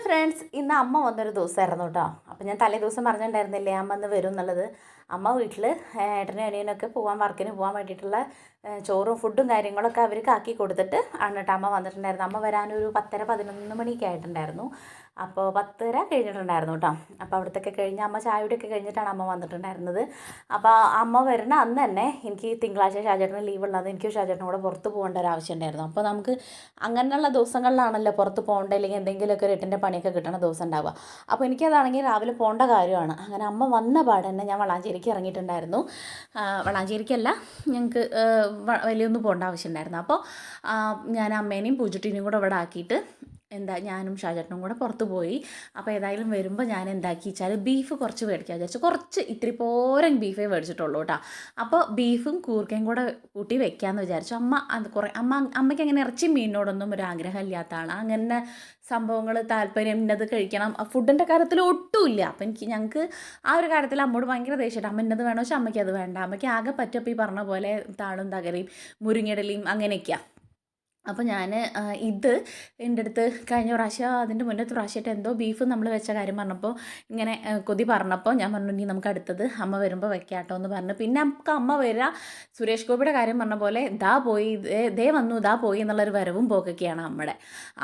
Friends, ഇന്ന് അമ്മ വന്നൊരു ദിവസമായിരുന്നു കേട്ടോ. അപ്പോൾ ഞാൻ തലേ ദിവസം പറഞ്ഞിട്ടുണ്ടായിരുന്നില്ലേ അമ്മ ഇന്ന് വരും എന്നുള്ളത്. അമ്മ വീട്ടിൽ ഏട്ടനും അനിയനൊക്കെ വർക്കിന് പോകാൻ വേണ്ടിയിട്ടുള്ള ചോറും ഫുഡും കാര്യങ്ങളൊക്കെ അവർക്ക് ആക്കി കൊടുത്തിട്ട് ആണ് കേട്ടോ അമ്മ വന്നിട്ടുണ്ടായിരുന്നു. അമ്മ വരാനൊരു 10:30-11 മണിയൊക്കെ ആയിട്ടുണ്ടായിരുന്നു. അപ്പോൾ 10:30 കഴിഞ്ഞിട്ടുണ്ടായിരുന്നു കേട്ടോ. അപ്പോൾ അവിടുത്തൊക്കെ കഴിഞ്ഞ് അമ്മ ചായയുടെയൊക്കെ കഴിഞ്ഞിട്ടാണ് അമ്മ വന്നിട്ടുണ്ടായിരുന്നത്. അപ്പോൾ അമ്മ വരുന്ന അന്ന് തന്നെ എനിക്ക് തിങ്കളാഴ്ച ഷാജേട്ടന് ലീവ് ഉള്ളത്, എനിക്ക് ഷാജേട്ടനും കൂടെ പുറത്ത് പോകേണ്ട ഒരു ആവശ്യം ഉണ്ടായിരുന്നു. അപ്പോൾ നമുക്ക് അങ്ങനെയുള്ള ദിവസങ്ങളിലാണല്ലോ പുറത്ത് പോകേണ്ട, അല്ലെങ്കിൽ എന്തെങ്കിലുമൊക്കെ ഒരു എട്ടിൻ്റെ പണിയൊക്കെ കിട്ടുന്ന ദിവസം ഉണ്ടാവുക. അപ്പോൾ എനിക്കതാണെങ്കിൽ രാവിലെ പോകേണ്ട കാര്യമാണ്. അങ്ങനെ അമ്മ വന്ന പാടെ തന്നെ ഞാൻ വളാഞ്ചേരിക്ക് ഇറങ്ങിയിട്ടുണ്ടായിരുന്നു. വളാഞ്ചേരിക്കല്ല, ഞങ്ങൾക്ക് വലിയൊന്നും പോകേണ്ട ആവശ്യമുണ്ടായിരുന്നു. അപ്പോൾ ഞാൻ അമ്മേനെയും പൂജുട്ടീനെയും കൂടെ ഇവിടെ ആക്കിയിട്ട് ഞാനും ഷാജേട്ടനും കൂടെ പുറത്ത് പോയി. അപ്പോൾ ഏതായാലും വരുമ്പോൾ ഞാൻ എന്താക്കി വെച്ചാൽ ബീഫ് കുറച്ച് മേടിക്കാൻ വിചാരിച്ചു. ഇത്തിരി പോരൻ ബീഫേ മേടിച്ചിട്ടുള്ളൂ കേട്ടോ. അപ്പോൾ ബീഫും കൂർക്കയും കൂടെ കൂട്ടി വെക്കാമെന്ന് വിചാരിച്ചു. അമ്മയ്ക്ക് അങ്ങനെ ഇറച്ചി മീനിനോടൊന്നും ഒരു ആഗ്രഹം ഇല്ലാത്ത ആളാണ്. അങ്ങനെ സംഭവങ്ങൾ താല്പര്യം ഇന്നത് കഴിക്കണം, ഫുഡിൻ്റെ കാര്യത്തിൽ ഒട്ടുമില്ല. അപ്പോൾ ഞങ്ങൾക്ക് ആ ഒരു കാര്യത്തിൽ അമ്മോട് ഭയങ്കര ദേഷ്യമായിട്ട്, അമ്മ ഇന്നത് വേണോ വെച്ചാൽ അമ്മയ്ക്ക് അത് വേണ്ട. അമ്മയ്ക്ക് ആകെ പറ്റപ്പോൾ ഈ പറഞ്ഞ പോലെ താളും തകരയും മുരിങ്ങയിടലയും അങ്ങനെയൊക്കെയാണ്. അപ്പോൾ ഞാൻ ഇത് എൻ്റെ അടുത്ത് കഴിഞ്ഞ പ്രാവശ്യം അതിൻ്റെ മുന്നത്തെ പ്രാവശ്യമായിട്ട് എന്തോ ബീഫ് നമ്മൾ വെച്ച കാര്യം പറഞ്ഞപ്പോൾ ഇങ്ങനെ കൊതി പറഞ്ഞപ്പോൾ ഞാൻ പറഞ്ഞു ഇനി നമുക്ക് അടുത്തത് അമ്മ വരുമ്പോൾ വെക്കാട്ടോ എന്ന് പറഞ്ഞു. പിന്നെ നമുക്ക് അമ്മ വരിക, സുരേഷ് ഗോപിയുടെ കാര്യം പറഞ്ഞ പോലെ ദാ പോയി ദേ വന്നു ദാ പോയി എന്നുള്ളൊരു വരവും പോക്കൊക്കെയാണ് അമ്മയുടെ.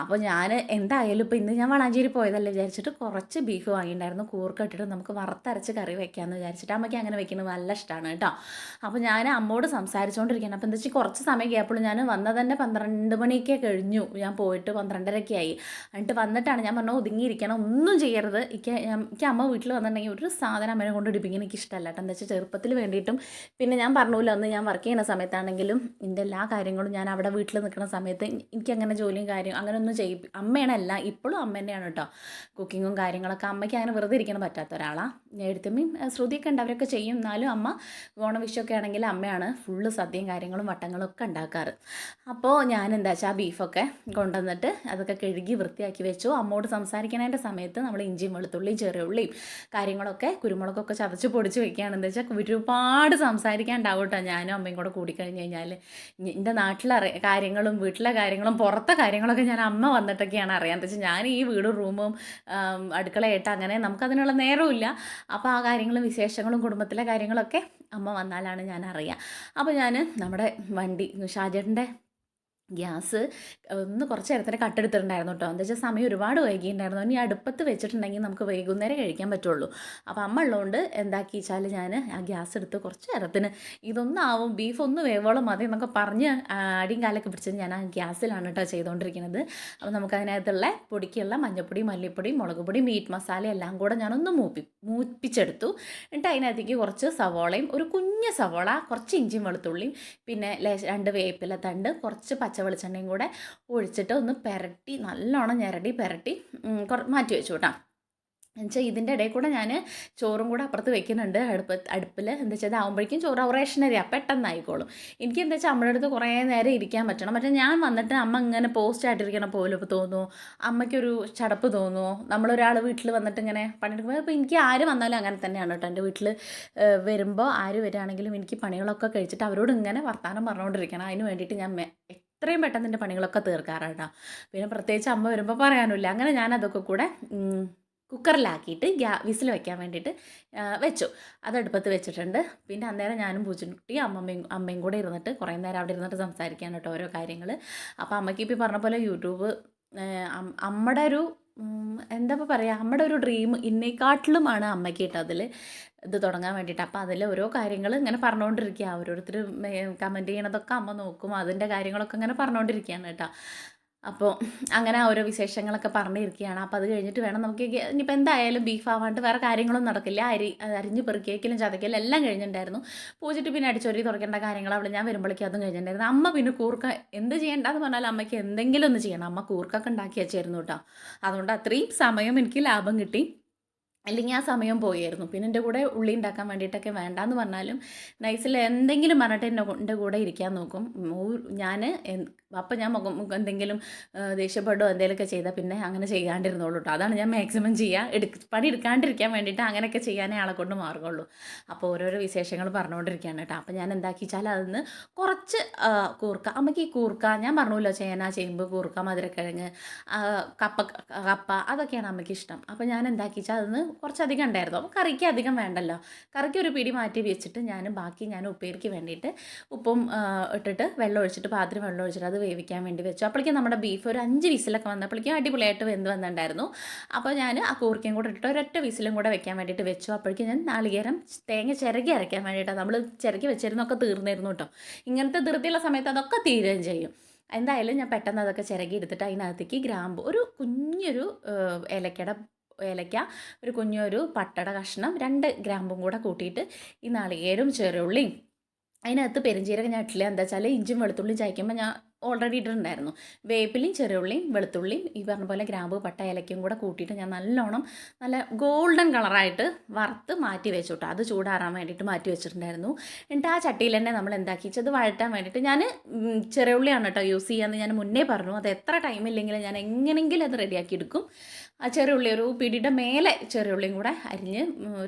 അപ്പോൾ ഞാൻ എന്തായാലും ഇപ്പോൾ ഇന്ന് ഞാൻ വളാഞ്ചേരി പോയതല്ലേ വിചാരിച്ചിട്ട് കുറച്ച് ബീഫ് വാങ്ങിയിട്ടുണ്ടായിരുന്നു. കൂർക്ക ഇട്ടിട്ട് നമുക്ക് വറുത്തരച്ച് കറി വെക്കാമെന്ന് വിചാരിച്ചിട്ട്. അമ്മയ്ക്ക് അങ്ങനെ വെക്കുന്നത് നല്ല ഇഷ്ടമാണ് കേട്ടോ. അപ്പോൾ ഞാൻ അമ്മോട് സംസാരിച്ചുകൊണ്ടിരിക്കുകയാണ്. അപ്പോൾ എന്താ വെച്ചാൽ കുറച്ച് സമയം ഗ്യാപ്പുള്ളൂ. ഞാൻ വന്നത് തന്നെ 12 മണിയൊക്കെ കഴിഞ്ഞു. ഞാൻ പോയിട്ട് 12:30 ആയി. എന്നിട്ട് വന്നിട്ടാണ് ഞാൻ പറഞ്ഞു ഒതുങ്ങിയിരിക്കണം, ഒന്നും ചെയ്യരുത്. എനിക്ക് അമ്മ വീട്ടിൽ വന്നിട്ടുണ്ടെങ്കിൽ ഒരു സാധനം അമ്മനെ കൊണ്ട് ഇടിപ്പിക്കാൻ എനിക്ക് ഇഷ്ടമല്ല കേട്ടോ. എന്താ വെച്ചാൽ ചെറുപ്പത്തിൽ വേണ്ടിയിട്ടും പിന്നെ ഞാൻ പറഞ്ഞില്ല, അന്ന് ഞാൻ വർക്ക് ചെയ്യുന്ന സമയത്താണെങ്കിലും എൻ്റെ എല്ലാ കാര്യങ്ങളും ഞാൻ അവിടെ വീട്ടിൽ നിൽക്കുന്ന സമയത്ത് എനിക്കങ്ങനെ ജോലിയും കാര്യം അങ്ങനെ ഒന്നും അമ്മയാണല്ല, ഇപ്പോഴും അമ്മ തന്നെയാണ് കേട്ടോ. കുക്കിങ്ങും കാര്യങ്ങളൊക്കെ അമ്മയ്ക്ക് അങ്ങനെ വെറുതെ ഇരിക്കാൻ പറ്റാത്ത ഒരാളാണ്. എഴുത്തമ്മയും ശ്രുതിയൊക്കെ ഉണ്ട്, അവരൊക്കെ ചെയ്യും. എന്നാലും അമ്മ ഓണവിഷൊക്കെ ആണെങ്കിൽ അമ്മയാണ് ഫുള്ള് സദ്യയും കാര്യങ്ങളും വട്ടങ്ങളും ഒക്കെ ഉണ്ടാക്കാറ്. അപ്പോൾ ഞാൻ എന്താ വെച്ചാൽ ആ ബീഫൊക്കെ കൊണ്ടുവന്നിട്ട് അതൊക്കെ കഴുകി വൃത്തിയാക്കി വെച്ചു. അമ്മോട് സംസാരിക്കുന്നതിൻ്റെ സമയത്ത് നമ്മൾ ഇഞ്ചിയും വെളുത്തുള്ളിയും ചെറിയ ഉള്ളിയും കാര്യങ്ങളൊക്കെ കുരുമുളകൊക്കെ ചതച്ച് പൊടിച്ച് വെക്കുകയാണ്. എന്താ വെച്ചാൽ ഒരുപാട് സംസാരിക്കാനുണ്ടാവും കേട്ടോ. ഞാനും അമ്മയും കൂടെ കൂടിക്കഴിഞ്ഞ് കഴിഞ്ഞാൽ എൻ്റെ നാട്ടിലെ കാര്യങ്ങളും വീട്ടിലെ കാര്യങ്ങളും പുറത്തെ കാര്യങ്ങളൊക്കെ ഞാൻ അമ്മ വന്നിട്ടൊക്കെയാണ് അറിയാം. എന്താ വെച്ചാൽ ഞാൻ ഈ വീടും റൂമും അടുക്കളയായിട്ട് അങ്ങനെ നമുക്കതിനുള്ള നേരമില്ല. അപ്പോൾ ആ കാര്യങ്ങളും വിശേഷങ്ങളും കുടുംബത്തിലെ കാര്യങ്ങളൊക്കെ അമ്മ വന്നാലാണ് ഞാൻ അറിയുക. അപ്പോൾ ഞാൻ നമ്മുടെ വണ്ടി ഷാജേട്ടൻ്റെ ഗ്യാസ് കുറച്ച് നേരത്തിന് കട്ടെടുത്തിട്ടുണ്ടായിരുന്നു കേട്ടോ. എന്താ വെച്ചാൽ സമയം ഒരുപാട് വൈകിയിട്ടുണ്ടായിരുന്നു. ഇനി അടുപ്പത്ത് വെച്ചിട്ടുണ്ടെങ്കിൽ നമുക്ക് വൈകുന്നേരം കഴിക്കാൻ പറ്റുള്ളൂ. അപ്പോൾ അമ്മ ഉള്ളതുകൊണ്ട് എന്താക്കി വെച്ചാൽ ഞാൻ ആ ഗ്യാസ് എടുത്ത് കുറച്ച് നേരത്തിന് ഇതൊന്നാവും ബീഫ് ഒന്ന് വേവോളം മതി എന്നൊക്കെ പറഞ്ഞ് അടിയും കാലൊക്കെ പിടിച്ചത് ഞാൻ ആ ഗ്യാസിലാണ് കേട്ടോ ചെയ്തുകൊണ്ടിരിക്കുന്നത്. അപ്പോൾ നമുക്കതിനകത്തുള്ള പൊടിക്കുള്ള മഞ്ഞൾപ്പൊടി, മല്ലിപ്പൊടി, മുളക് പൊടി, മീറ്റ് മസാല എല്ലാം കൂടെ ഞാനൊന്ന് മൂപ്പിച്ചെടുത്തു. എന്നിട്ട് അതിനകത്തേക്ക് കുറച്ച് സവോളയും, ഒരു കുഞ്ഞ് സവോള, കുറച്ച് ഇഞ്ചിയും വെളുത്തുള്ളിയും, പിന്നെ 2 വേപ്പില തണ്ട്, കുറച്ച് പച്ച വെളിച്ചെണ്ണയും കൂടെ ഒഴിച്ചിട്ട് ഒന്ന് പുരട്ടി നല്ലോണം ഞെരടി പുരട്ടി മാറ്റി വെച്ചു കേട്ടോ. എന്നുവെച്ചാൽ ഇതിൻ്റെ ഇടയിൽ കൂടെ ഞാൻ ചോറും കൂടെ അപ്പുറത്ത് വെക്കുന്നുണ്ട് അടുപ്പിൽ. എന്താ വെച്ചാൽ ഇതാകുമ്പോഴേക്കും ചോറ് റേഷനറിയാണ്, പെട്ടെന്നായിക്കോളും. എനിക്ക് എന്താ വെച്ചാൽ അമ്മയുടെ അടുത്ത് കുറേ നേരം ഇരിക്കാൻ പറ്റണം. മറ്റേ ഞാൻ വന്നിട്ട് അമ്മ ഇങ്ങനെ പോസ്റ്റായിട്ടിരിക്കണ പോലെ തോന്നുമോ, അമ്മയ്ക്കൊരു ചടപ്പ് തോന്നുമോ, നമ്മളൊരാൾ വീട്ടിൽ വന്നിട്ട് ഇങ്ങനെ പണിയെടുക്കുമ്പോൾ. അപ്പോൾ എനിക്ക് ആര് വന്നാലും അങ്ങനെ തന്നെയാണ് കേട്ടോ. എൻ്റെ വീട്ടിൽ വരുമ്പോൾ ആര് വരികയാണെങ്കിലും എനിക്ക് പണികളൊക്കെ കഴിച്ചിട്ട് അവരോട് ഇങ്ങനെ വർത്തമാനം പറഞ്ഞുകൊണ്ടിരിക്കണം. അതിന് വേണ്ടിയിട്ട് ഞാൻ എത്രയും പെട്ടെന്ന് എൻ്റെ പണികളൊക്കെ തീർക്കാറാണ് കേട്ടോ. പിന്നെ പ്രത്യേകിച്ച് അമ്മ വരുമ്പോൾ പറയാനുമില്ല. അങ്ങനെ ഞാൻ അതൊക്കെ കൂടെ കുക്കറിലാക്കിയിട്ട് വിസിൽ വെക്കാൻ വേണ്ടിയിട്ട് വെച്ചു. അതടുപ്പത്ത് വെച്ചിട്ടുണ്ട്. പിന്നെ അന്നേരം ഞാനും പൂച്ചക്കുട്ടി അമ്മയും കൂടെ ഇരുന്നിട്ട് കുറേ നേരം അവിടെ ഇരുന്നിട്ട് സംസാരിക്കാൻ കേട്ടോ ഓരോ കാര്യങ്ങൾ. അപ്പോൾ അമ്മയ്ക്ക് ഇപ്പോൾ പറഞ്ഞ പോലെ യൂട്യൂബ് അമ്മയുടെ ഒരു എന്താ പറയുക, അമ്മയുടെ ഒരു ഡ്രീം ഇന്നേക്കാട്ടിലുമാണ് അമ്മയ്ക്ക് കേട്ടോ അതിൽ ഇത് തുടങ്ങാൻ വേണ്ടിയിട്ട്. അപ്പോൾ അതിൽ ഓരോ കാര്യങ്ങൾ ഇങ്ങനെ പറഞ്ഞുകൊണ്ടിരിക്കുക. ഓരോരുത്തർ കമൻറ്റ് ചെയ്യണതൊക്കെ അമ്മ നോക്കും, അതിൻ്റെ കാര്യങ്ങളൊക്കെ ഇങ്ങനെ പറഞ്ഞുകൊണ്ടിരിക്കുകയാണ് കേട്ടോ. അപ്പോൾ അങ്ങനെ ഓരോ വിശേഷങ്ങളൊക്കെ പറഞ്ഞിരിക്കുകയാണ്. അപ്പോൾ അത് കഴിഞ്ഞിട്ട് വേണം നമുക്ക് ഇനിയിപ്പോൾ എന്തായാലും ബീഫ് ആവാണ്ട് വേറെ കാര്യങ്ങളൊന്നും നടക്കില്ല. അരിഞ്ഞ് പെറുക്കിയേക്കലും ചതയ്ക്കലും എല്ലാം കഴിഞ്ഞിട്ടുണ്ടായിരുന്നു. പൂജിട്ട് പിന്നെ അടിച്ചൊരി തുറക്കേണ്ട കാര്യങ്ങൾ അവിടെ ഞാൻ വരുമ്പോഴേക്കും അതും കഴിഞ്ഞിട്ടുണ്ടായിരുന്നു. അമ്മ പിന്നെ കൂർക്ക എന്ത് ചെയ്യേണ്ടതെന്ന് പറഞ്ഞാൽ അമ്മയ്ക്ക് എന്തെങ്കിലും ഒന്ന് ചെയ്യണം. അമ്മ കൂർക്കൊക്കെ ഉണ്ടാക്കി വെച്ചായിരുന്നു കേട്ടോ. അതുകൊണ്ട് അത്രയും സമയം എനിക്ക് ലാഭം കിട്ടി, അല്ലെങ്കിൽ ആ സമയം പോയായിരുന്നു. പിന്നെ എൻ്റെ കൂടെ ഉള്ളി ഉണ്ടാക്കാൻ വേണ്ടിയിട്ടൊക്കെ വേണ്ടാന്ന് പറഞ്ഞാലും നൈസിൽ എന്തെങ്കിലും പറഞ്ഞിട്ട് എൻ്റെ കൂടെ ഇരിക്കാൻ നോക്കും. ഞാൻ അപ്പം ഞാൻ എന്തെങ്കിലും ദേഷ്യപ്പെടുകയോ എന്തെങ്കിലുമൊക്കെ ചെയ്താൽ പിന്നെ അങ്ങനെ ചെയ്യാണ്ടിരുന്നോളൂ കേട്ടോ. അതാണ് ഞാൻ മാക്സിമം ചെയ്യുക, പണി എടുക്കാണ്ടിരിക്കാൻ വേണ്ടിയിട്ട് അങ്ങനെയൊക്കെ ചെയ്യാനേ ആളെ കൊണ്ട് മാർഗമുള്ളൂ. അപ്പോൾ ഓരോരോ വിശേഷങ്ങൾ പറഞ്ഞുകൊണ്ടിരിക്കുകയാണ് കേട്ടോ. അപ്പോൾ ഞാൻ എന്താക്കി വെച്ചാൽ അതിന്ന് കുറച്ച് കൂർക്ക, അമ്മയ്ക്ക് ഈ കൂർക്ക ഞാൻ പറഞ്ഞല്ലോ, ചേന, ചേമ്പ്, കൂർക്ക, മധുരക്കിഴങ്ങ്, കപ്പ കപ്പ അതൊക്കെയാണ് അമ്മയ്ക്ക് ഇഷ്ടം. അപ്പോൾ ഞാൻ എന്താക്കി വെച്ചാൽ അതിന്ന് കുറച്ചധികം ഉണ്ടായിരുന്നു. അപ്പോൾ കറിക്ക് അധികം വേണ്ടല്ലോ, കറിക്ക് ഒരു പിടി മാറ്റി വെച്ചിട്ട് ബാക്കി ഞാൻ ഉപ്പേരിക്ക് വേണ്ടിയിട്ട് ഉപ്പും ഇട്ടിട്ട് വെള്ളം ഒഴിച്ചിട്ട്, പാത്രം വെള്ളം ഒഴിച്ചിട്ട് അത് വേവിക്കാൻ വേണ്ടി വെച്ചു. അപ്പോഴേക്കും നമ്മുടെ ബീഫ് ഒരു 5 വിസിലൊക്കെ വന്നപ്പോഴേക്കും അടിപൊളിയായിട്ട് വെന്ത് വന്നിട്ടുണ്ടായിരുന്നു. അപ്പോൾ ഞാൻ ആ കൂർക്കയും കൂടെ ഇട്ടിട്ട് ഒരൊറ്റ വിസിലും കൂടെ വെക്കാൻ വേണ്ടിയിട്ട് വെച്ചു. അപ്പോഴേക്കും ഞാൻ നാളികേരം തേങ്ങ ചിരകി അരയ്ക്കാൻ വേണ്ടിയിട്ടാണ്, നമ്മൾ ചിരകി വെച്ചിരുന്നൊക്കെ തീർന്നിരുന്നു കേട്ടോ. ഇങ്ങനത്തെ ധൃതിയുള്ള സമയത്ത് അതൊക്കെ തീരുകയും ചെയ്യും. എന്തായാലും ഞാൻ പെട്ടെന്ന് അതൊക്കെ ചിരകി എടുത്തിട്ട് അതിനകത്തേക്ക് ഗ്രാമ്പ്, ഒരു കുഞ്ഞൊരു ഏലക്ക, ഒരു കുഞ്ഞൊരു പട്ടയുടെ കഷ്ണം, 2 ഗ്രാമ്പും കൂടെ കൂട്ടിയിട്ട് ഈ നാളികേരവും ചെറുള്ളിയും, അതിനകത്ത് പെരുംജീരകം ഞാൻ ഇട്ടില്ല. എന്താ വെച്ചാൽ ഇഞ്ചും വെളുത്തുള്ളിയും ചതയ്ക്കുമ്പോൾ ഞാൻ ഓൾറെഡി ഇട്ടിട്ടുണ്ടായിരുന്നു. വേപ്പിലയും ചെറുള്ളിയും വെളുത്തുള്ളിയും ഈ പറഞ്ഞ പോലെ ഗ്രാമ്പ്, പട്ട, ഏലക്കയും കൂടെ കൂട്ടിയിട്ട് ഞാൻ നല്ലോണം നല്ല ഗോൾഡൻ കളറായിട്ട് വറുത്ത് മാറ്റി വെച്ചു കേട്ടോ. അത് ചൂടാറാൻ വേണ്ടിയിട്ട് മാറ്റി വെച്ചിട്ടുണ്ടായിരുന്നു. എന്നിട്ട് ആ ചട്ടിയിൽ തന്നെ നമ്മൾ എന്താക്കി വെച്ചത് വഴറ്റാൻ വേണ്ടിയിട്ട് ഞാൻ ചെറുള്ളിയാണ് കേട്ടോ യൂസ് ചെയ്യാമെന്ന് ഞാൻ മുന്നേ പറഞ്ഞു. അത് എത്ര ടൈമില്ലെങ്കിലും ഞാൻ എങ്ങനെയെങ്കിലും അത് റെഡിയാക്കി എടുക്കും. ആ ചെറുള്ളി ഒരു പിടിയുടെ മേലെ ചെറുള്ളിയും കൂടെ അരിഞ്ഞ്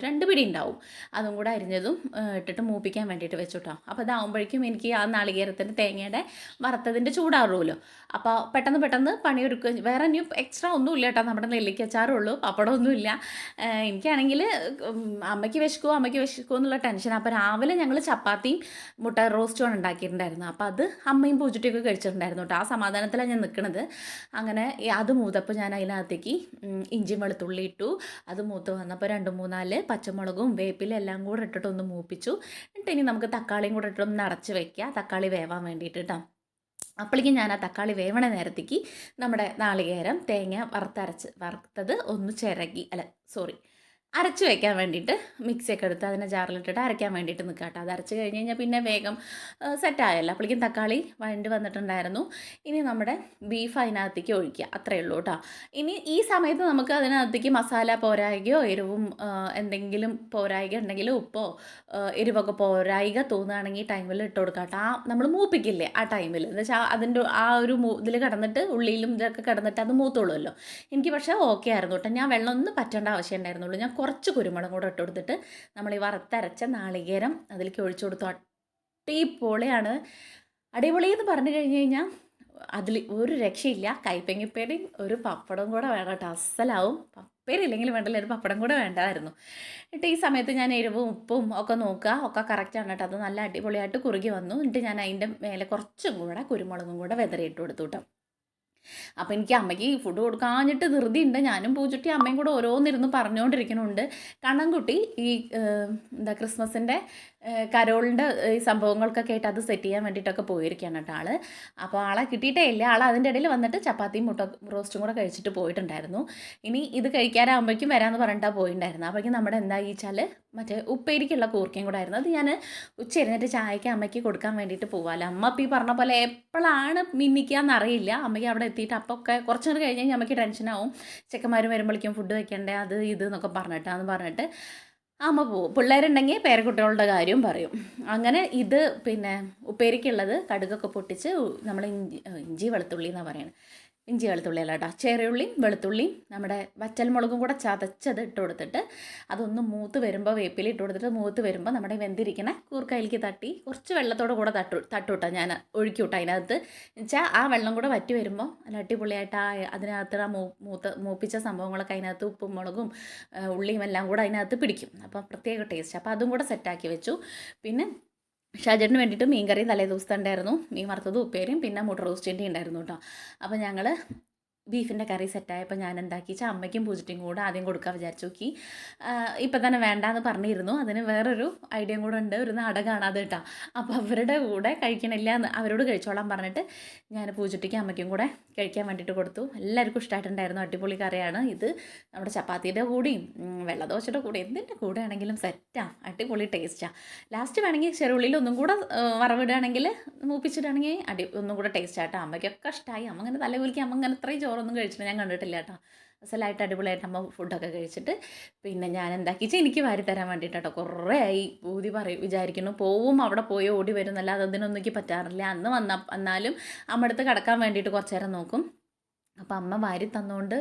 2 പിടി ഉണ്ടാവും, അതും കൂടെ അരിഞ്ഞതും ഇട്ടിട്ട് മൂപ്പിക്കാൻ വേണ്ടിയിട്ട് വെച്ചു കേട്ടോ. അപ്പോൾ ഇതാവുമ്പോഴേക്കും എനിക്ക് ആ നാളികേരത്തിൻ്റെ തേങ്ങയുടെ വറുത്തതിൻ്റെ ചൂടാറുമല്ലോ. അപ്പോൾ പെട്ടെന്ന് പണിയെടുക്കുക. വേറെ ഇനി എക്സ്ട്രാ ഒന്നുമില്ല കേട്ടോ, നമ്മുടെ നെല്ലിക്ക അച്ചാറുള്ളൂ, പപ്പടമൊന്നുമില്ല. എനിക്കാണെങ്കിൽ അമ്മയ്ക്ക് വിശക്കുമോ എന്നുള്ള ടെൻഷൻ. അപ്പോൾ രാവിലെ ഞങ്ങൾ ചപ്പാത്തിയും മുട്ട റോസ്റ്റുമാണ് ഉണ്ടാക്കിയിട്ടുണ്ടായിരുന്നു. അപ്പോൾ അത് അമ്മയും പൂജട്ടിയൊക്കെ കഴിച്ചിട്ടുണ്ടായിരുന്നു കേട്ടോ. ആ സമാധാനത്തിലാണ് ഞാൻ നിൽക്കുന്നത്. അങ്ങനെ അത് മൂത്തപ്പോൾ ഞാൻ അതിനകത്തേക്ക് ഇഞ്ചി വെളുത്തുള്ളി ഇട്ടു. അത് മൂത്ത് വന്നപ്പോൾ 2-3-4 പച്ചമുളകും വേപ്പിലും എല്ലാം കൂടെ ഇട്ടിട്ട് ഒന്ന് മൂപ്പിച്ചു. എന്നിട്ട് ഇനി നമുക്ക് തക്കാളിയും കൂടെ ഇട്ടൊന്ന് അടച്ച് വയ്ക്കുക, തക്കാളി വേവാൻ വേണ്ടിയിട്ട് കേട്ടോ. അപ്പോഴേക്കും ഞാൻ ആ തക്കാളി വേവണ നേരത്തേക്ക് നമ്മുടെ നാളികേരം തേങ്ങ വറുത്തത് ഒന്ന് അരച്ച് വയ്ക്കാൻ വേണ്ടിയിട്ട് മിക്സിയൊക്കെ എടുത്ത് അതിനെ ജാറിലിട്ടിട്ട് അരയ്ക്കാൻ വേണ്ടിയിട്ട് നിൽക്കാം കേട്ടോ. അത് അരച്ച് കഴിഞ്ഞ് കഴിഞ്ഞാൽ പിന്നെ വേഗം സെറ്റായല്ലോ. അപ്പോഴേക്കും തക്കാളി വഴണ്ട് വന്നിട്ടുണ്ടായിരുന്നു. ഇനി നമ്മുടെ ബീഫ് അതിനകത്തേക്ക് ഒഴിക്കുക, അത്രയേ ഉള്ളൂ കേട്ടോ. ഇനി ഈ സമയത്ത് നമുക്ക് അതിനകത്തേക്ക് മസാല പോരായികയോ എരിവും എന്തെങ്കിലും പോരായിക ഉണ്ടെങ്കിൽ ഉപ്പോ എരിവൊക്കെ പോരായിക തോന്നുകയാണെങ്കിൽ ടൈമിൽ ഇട്ട് കൊടുക്കാം കേട്ടോ. നമ്മൾ മൂപ്പിക്കില്ലേ ആ ടൈമിൽ, എന്ന് വെച്ചാൽ അതിൻ്റെ ആ ഒരു ഇതിൽ കിടന്നിട്ട് ഉള്ളിയിലും ഇതൊക്കെ കിടന്നിട്ട് അത് മൂത്തുള്ളൂല്ലോ. എനിക്ക് പക്ഷേ ഓക്കെ ആയിരുന്നു കേട്ടോ. ഞാൻ വെള്ളം ഒന്നും പറ്റേണ്ട ആവശ്യം ഉണ്ടായിരുന്നുള്ളൂ. ഞാൻ കുറച്ച് കുരുമുളകും കൂടെ ഇട്ട് കൊടുത്തിട്ട് നമ്മൾ ഈ വറുത്തരച്ച നാളികേരം അതിലേക്ക് ഒഴിച്ചു കൊടുത്തു. അടിപൊളിയാണ്. അടിപൊളി എന്ന് പറഞ്ഞു കഴിഞ്ഞ് കഴിഞ്ഞാൽ അതിൽ ഒരു രക്ഷയില്ല. കൈപ്പങ്ങിപ്പേരിയും ഒരു പപ്പടം കൂടെ വേണം കേട്ടോ, അസ്സലാവും. പേരില്ലെങ്കിൽ വേണ്ടല്ലോ, ഒരു പപ്പടം കൂടെ വേണ്ടതായിരുന്നു. എന്നിട്ട് ഈ സമയത്ത് ഞാൻ എരിവും ഉപ്പും ഒക്കെ നോക്കുക, ഒക്കെ കറക്റ്റാണ് കേട്ടോ. അത് നല്ല അടിപൊളിയായിട്ട് കുറുകി വന്നു. എന്നിട്ട് ഞാൻ അതിൻ്റെ മേലെ കുറച്ചും കൂടെ കുരുമുളകും കൂടെ വെതറിയിട്ട് കൊടുത്തു കേട്ടോ. അപ്പോൾ എനിക്ക് അമ്മയ്ക്ക് ഫുഡ് കൊടുക്കാഞ്ഞിട്ട് ധൃതിയുണ്ട്. ഞാനും പൂജുട്ടി അമ്മയും കൂടെ ഓരോന്നിരുന്ന് പറഞ്ഞുകൊണ്ടിരിക്കുന്നുണ്ട്. കണ്ണൻകുട്ടി ഈ ക്രിസ്മസിൻ്റെ കരോളിൻ്റെ ഈ സംഭവങ്ങൾക്കൊക്കെ ആയിട്ട് അത് സെറ്റ് ചെയ്യാൻ വേണ്ടിയിട്ടൊക്കെ പോയിരിക്കുകയാണ് കേട്ടോ ആൾ. അപ്പോൾ ആളെ കിട്ടിയിട്ടേ ഇല്ല. ആൾ അതിൻ്റെ ഇടയിൽ വന്നിട്ട് ചപ്പാത്തിയും മുട്ട റോസ്റ്റും കൂടെ കഴിച്ചിട്ട് പോയിട്ടുണ്ടായിരുന്നു. ഇനി ഇത് കഴിക്കാനാകുമ്പോഴേക്കും വരാമെന്ന് പറഞ്ഞിട്ടാണ് പോയിട്ടുണ്ടായിരുന്നു. അപ്പോഴേക്കും നമ്മുടെ എന്തായി വെച്ചാൽ മറ്റേ ഉപ്പേരിക്കുള്ള കൂർക്കയും കൂടെ ആയിരുന്നു. അത് ഞാൻ ഉച്ച ഇരുന്നിട്ട് ചായക്ക് അമ്മയ്ക്ക് കൊടുക്കാൻ വേണ്ടിയിട്ട് പോകാമല്ലോ. അമ്മ ഇപ്പോൾ ഈ പറഞ്ഞ പോലെ എപ്പോഴാണ് മിന്നിക്കാന്നറിയില്ല. അമ്മയ്ക്ക് അവിടെ എത്തിയിട്ട് അപ്പൊക്കെ കുറച്ച് നേരം കഴിഞ്ഞ് കഴിഞ്ഞാൽ അമ്മയ്ക്ക് ടെൻഷനാവും. ചെക്കന്മാരും വരുമ്പോഴേക്കും ഫുഡ് വെക്കണ്ടേ അത് ഇത് എന്നൊക്കെ പറഞ്ഞിട്ട് അമ്മ പോവും. പിള്ളേരുണ്ടെങ്കിൽ പേരക്കുട്ടികളുടെ കാര്യം പറയും. അങ്ങനെ ഇത് പിന്നെ ഉപ്പേരിക്കുള്ളത് കടുകൊക്കെ പൊട്ടിച്ച് നമ്മൾ ഇഞ്ചി വെളുത്തുള്ളി എന്നാണ് പറയുന്നത്. ഇഞ്ചി വെളുത്തുള്ളി അല്ല കേട്ടോ, ചെറിയുള്ളിയും വെളുത്തുള്ളിയും നമ്മുടെ വറ്റൽമുളകും കൂടെ ചതച്ചത് ഇട്ട് കൊടുത്തിട്ട് അതൊന്ന് മൂത്ത് വരുമ്പോൾ വേപ്പില ഇട്ട് കൊടുത്തിട്ട് മൂത്ത് വരുമ്പോൾ നമ്മുടെ വെന്തിരിക്കണ കൂർക്കയിലേക്ക് തട്ടി കുറച്ച് വെള്ളത്തോടെ കൂടെ തട്ടുവിട്ടാൽ ഞാൻ ഒഴുക്കിവിട്ടാൽ അതിനകത്ത് വെച്ചാൽ ആ വെള്ളം കൂടെ വറ്റി വരുമ്പോൾ നല്ല അടിപൊളിയായിട്ട് അതിനകത്ത് ആ മൂപ്പിച്ച സംഭവങ്ങളൊക്കെ അതിനകത്ത് ഉപ്പും മുളകും ഉള്ളിയും എല്ലാം കൂടെ അതിനകത്ത് പിടിക്കും. അപ്പോൾ പ്രത്യേക ടേസ്റ്റ്. അപ്പോൾ അതും കൂടെ സെറ്റാക്കി വെച്ചു. പിന്നെ ഷാജേട്ടന് വേണ്ടിയിട്ട് മീൻ കറിയും തലേ ദിവസത്തെ ഉണ്ടായിരുന്നു, മീൻ വറുത്തതും ഉപ്പേരിയും പിന്നെ മുട്ട റോസ്റ്റിൻ്റെ ഉണ്ടായിരുന്നു കേട്ടോ. അപ്പോൾ ഞങ്ങൾ ബീഫിൻ്റെ കറി സെറ്റായപ്പോൾ ഞാൻ എന്താക്കി വെച്ചാൽ അമ്മയ്ക്കും പൂജിറ്റും കൂടെ ആദ്യം കൊടുക്കാൻ വിചാരിച്ചു നോക്കി. ഇപ്പം തന്നെ വേണ്ടാന്ന് പറഞ്ഞിരുന്നു. അതിന് വേറൊരു ഐഡിയയും കൂടെ ഉണ്ട്, ഒരു നാടകമാണ് അത് കേട്ടോ. അപ്പോൾ അവരുടെ കൂടെ കഴിക്കണില്ല എന്ന് അവരോട് കഴിച്ചോളാൻ പറഞ്ഞിട്ട് ഞാൻ പൂജിറ്റിക്കും അമ്മയ്ക്കും കൂടെ കഴിക്കാൻ വേണ്ടിയിട്ട് കൊടുത്തു. എല്ലാവർക്കും ഇഷ്ടമായിട്ടുണ്ടായിരുന്നു. അടിപൊളി കറിയാണ് ഇത്. നമ്മുടെ ചപ്പാത്തിയുടെ കൂടെയും വെള്ളദോശയുടെ കൂടെ എന്തിൻ്റെ കൂടെ ആണെങ്കിലും സെറ്റാണ്, അടിപൊളി ടേസ്റ്റാണ്. ലാസ്റ്റ് വേണമെങ്കിൽ ചെറുള്ളിയിൽ ഒന്നും കൂടെ വറവിടുകയാണെങ്കിൽ മൂപ്പിച്ചിട്ടാണെങ്കിൽ ഒന്നും കൂടെ ടേസ്റ്റാട്ടോ. അമ്മയ്ക്കൊക്കെ ഇഷ്ടമായി. അമ്മ അങ്ങനെ തലകുലിക്ക് അമ്മ അങ്ങനെ ഇത്രയും ചോറൊന്നും കഴിച്ചിട്ട് ഞാൻ കണ്ടിട്ടില്ല കേട്ടോ. അസലായിട്ട് അടിപൊളിയായിട്ട് അമ്മ ഫുഡൊക്കെ കഴിച്ചിട്ട് പിന്നെ ഞാൻ എന്താക്കിച്ച് എനിക്ക് വാരി തരാൻ വേണ്ടിയിട്ടോ കുറേ ആയി പൂതി വിചാരിക്കുന്നു പോവും അവിടെ പോയി ഓടി വരും എന്നല്ലാതെ അതിനൊന്നും എനിക്ക് പറ്റാറില്ല. അന്ന് വന്നാലും അമ്മ അടുത്ത് കിടക്കാൻ വേണ്ടിയിട്ട് കുറച്ച് നേരം നോക്കും. അപ്പോൾ അമ്മ വാരി തന്നുകൊണ്ട്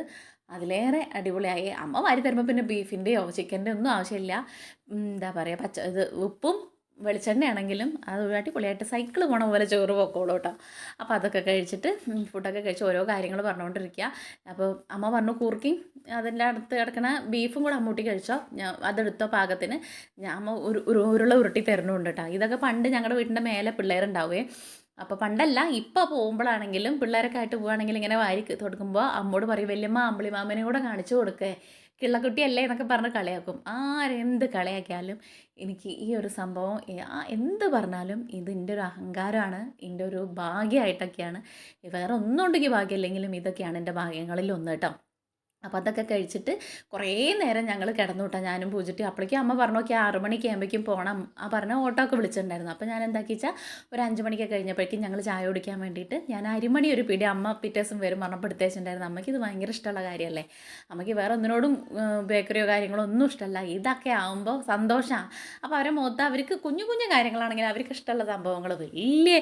അതിലേറെ അടിപൊളിയായി. അമ്മ വാരി തരുമ്പോൾ പിന്നെ ബീഫിൻ്റെയോ ചിക്കൻ്റെയോ ഒന്നും ആവശ്യമില്ല. എന്താ പറയുക ഇത് ഉപ്പും വെളിച്ചെണ്ണയാണെങ്കിലും അത് അടിപൊളിയായിട്ട് സൈക്കിൾ പോണ പോലെ ചോറ് പൊക്കോളൂ കേട്ടോ. അപ്പോൾ അതൊക്കെ കഴിച്ചിട്ട് ഫുഡൊക്കെ കഴിച്ച് ഓരോ കാര്യങ്ങൾ പറഞ്ഞുകൊണ്ടിരിക്കുക. അപ്പോൾ അമ്മ പറഞ്ഞു കൂർക്കയും അതിൻ്റെ അടുത്ത് കിടക്കണ ബീഫും കൂടെ അമ്മൂട്ടി കഴിച്ചോ, അതെടുത്തോ പാകത്തിന്. അമ്മ ഉരുള ഉരുട്ടി തരണുണ്ട് കേട്ടോ. ഇതൊക്കെ പണ്ട് ഞങ്ങളുടെ വീട്ടിൻ്റെ മേലെ പിള്ളേരുണ്ടാവേ. അപ്പോൾ പണ്ടല്ല ഇപ്പോൾ പോകുമ്പോഴാണെങ്കിലും പിള്ളേരൊക്കെ ആയിട്ട് പോവുകയാണെങ്കിൽ ഇങ്ങനെ വാരി കൊടുക്കുമ്പോൾ അമ്മോട് പറയും വല്യമ്മ അമ്പിളി മാമനെ കൂടെ കാണിച്ചു കൊടുക്കേ, കിള്ളക്കുട്ടിയല്ലേ എന്നൊക്കെ പറഞ്ഞ് കളിയാക്കും. ആരെന്ത് കളിയാക്കിയാലും എനിക്ക് ഈ ഒരു സംഭവം എന്ത് പറഞ്ഞാലും ഇത് എൻ്റെ ഒരു അഹങ്കാരമാണ്, എൻ്റെ ഒരു ഭാഗ്യമായിട്ടൊക്കെയാണ്. വേറെ ഒന്നും ഉണ്ടെങ്കിൽ ഭാഗ്യമില്ലെങ്കിലും ഇതൊക്കെയാണ് എൻ്റെ ഭാഗ്യങ്ങളിൽ ഒന്ന് കേട്ടോ. അപ്പോൾ അതൊക്കെ കഴിച്ചിട്ട് കുറേ നേരം ഞങ്ങൾ കിടന്നു കേട്ടോ, ഞാനും പൂജിട്ട്. അപ്പോഴേക്കും അമ്മ പറഞ്ഞു നോക്കി 6 മണിക്ക് ആകുമ്പോഴേക്കും പോകണം. ആ പറഞ്ഞ ഓട്ടോ ഒക്കെ വിളിച്ചിട്ടുണ്ടായിരുന്നു. അപ്പോൾ ഞാൻ എന്താക്കി വെച്ചാൽ ഒരു 5 മണിക്ക് കഴിഞ്ഞപ്പോഴേക്കും ഞങ്ങൾ ചായ കുടിക്കാൻ വേണ്ടിയിട്ട് ഞാൻ അരിമണി ഒരു പിടി അമ്മ പിറ്റേസം വരും പറഞ്ഞപ്പോൾ എടുത്തേച്ചിട്ടുണ്ടായിരുന്നു. അമ്മയ്ക്ക് ഇത് ഭയങ്കര ഇഷ്ടമുള്ള കാര്യമല്ലേ. അമ്മയ്ക്ക് വേറെ ഒന്നിനോടും ബേക്കറിയോ കാര്യങ്ങളോ ഒന്നും ഇഷ്ടമല്ല. ഇതൊക്കെ ആകുമ്പോൾ സന്തോഷമാണ്. അപ്പോൾ അവരെ മുഖത്ത് അവർക്ക് കുഞ്ഞു കുഞ്ഞു കാര്യങ്ങളാണെങ്കിൽ അവർക്ക് ഇഷ്ടമുള്ള സംഭവങ്ങൾ, വലിയ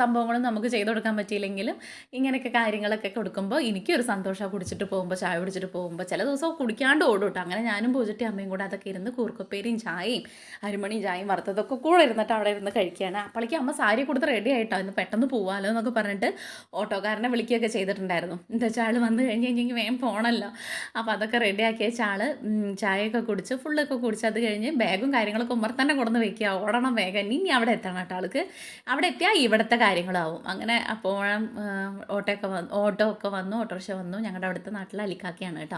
സംഭവങ്ങളും നമുക്ക് ചെയ്ത് കൊടുക്കാൻ പറ്റിയില്ലെങ്കിലും ഇങ്ങനെയൊക്കെ കാര്യങ്ങളൊക്കെ കൊടുക്കുമ്പോൾ എനിക്കൊരു സന്തോഷമാണ്. കുടിച്ചിട്ട് പോകുമ്പോൾ ചായ കുടിച്ചിട്ട് പോകുമ്പോൾ ചില ദിവസം കുടിക്കാണ്ട് ഓടും കേട്ടോ. അങ്ങനെ ഞാനും പൂജിട്ടി അമ്മയും കൂടെ അതൊക്കെ ഇരുന്ന് കൂർക്കപ്പേരിയും ചായയും അരിമണിയും ചായയും വറുത്തതൊക്കെ കൂടെ ഇരുന്നിട്ട് അവിടെ ഇരുന്ന് കഴിക്കുകയാണ്. അപ്പോഴേക്കും അമ്മ സാരി കൊടുത്ത് റെഡി ആയിട്ടോ, ഇന്ന് പെട്ടെന്ന് പോവാമല്ലോ എന്നൊക്കെ പറഞ്ഞിട്ട് ഓട്ടോക്കാരനെ വിളിക്കുകയൊക്കെ ചെയ്തിട്ടുണ്ടായിരുന്നു. എന്താ വെച്ചാൽ ആൾ വന്ന് കഴിഞ്ഞ് കഴിഞ്ഞെങ്കിൽ വേഗം പോകണമല്ലോ. അപ്പോൾ അതൊക്കെ റെഡി ആക്കിയ ആൾ ചായയൊക്കെ കുടിച്ച് ഫുള്ളൊക്കെ കുടിച്ച് അത് കഴിഞ്ഞ് ബാഗും കാര്യങ്ങളൊക്കെ ഉമ്മർ തന്നെ കൊടുന്ന് വെക്കുക, ഓടണം വേഗം, ഇനി അവിടെ എത്തണം കേട്ടോ. ആൾക്ക് അവിടെ എത്തിയാൽ ഇവിടുത്തെ കാര്യങ്ങളാവും. അങ്ങനെ അപ്പോഴും ഓട്ടോ ഒക്കെ വന്നു, ഓട്ടോറിക്ഷ വന്നു. ഞങ്ങളുടെ അവിടുത്തെ നാട്ടിൽ അലിക്കാക്കിയാണ് കേട്ടോ.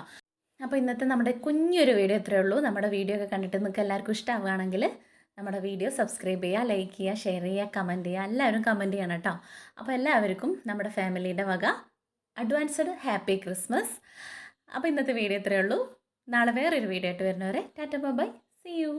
അപ്പോൾ ഇന്നത്തെ നമ്മുടെ കുഞ്ഞൊരു വീഡിയോ ഇത്രയേ ഉള്ളൂ. നമ്മുടെ വീഡിയോ ഒക്കെ കണ്ടിട്ട് നിങ്ങൾക്ക് എല്ലാവർക്കും ഇഷ്ടമാവുകയാണെങ്കിൽ നമ്മുടെ വീഡിയോ സബ്സ്ക്രൈബ് ചെയ്യുക, ലൈക്ക് ചെയ്യുക, ഷെയർ ചെയ്യുക, കമൻറ്റ് ചെയ്യുക. എല്ലാവരും കമൻറ്റ് ചെയ്യണം കേട്ടോ. അപ്പോൾ എല്ലാവർക്കും നമ്മുടെ ഫാമിലിയുടെ വക അഡ്വാൻസ്ഡ് ഹാപ്പി ക്രിസ്മസ്. അപ്പോൾ ഇന്നത്തെ വീഡിയോ ഇത്രയേ ഉള്ളൂ. നാളെ വേറൊരു വീഡിയോ ആയിട്ട് വരുന്നവരെ ടാറ്റ ബൈ, സീ യു.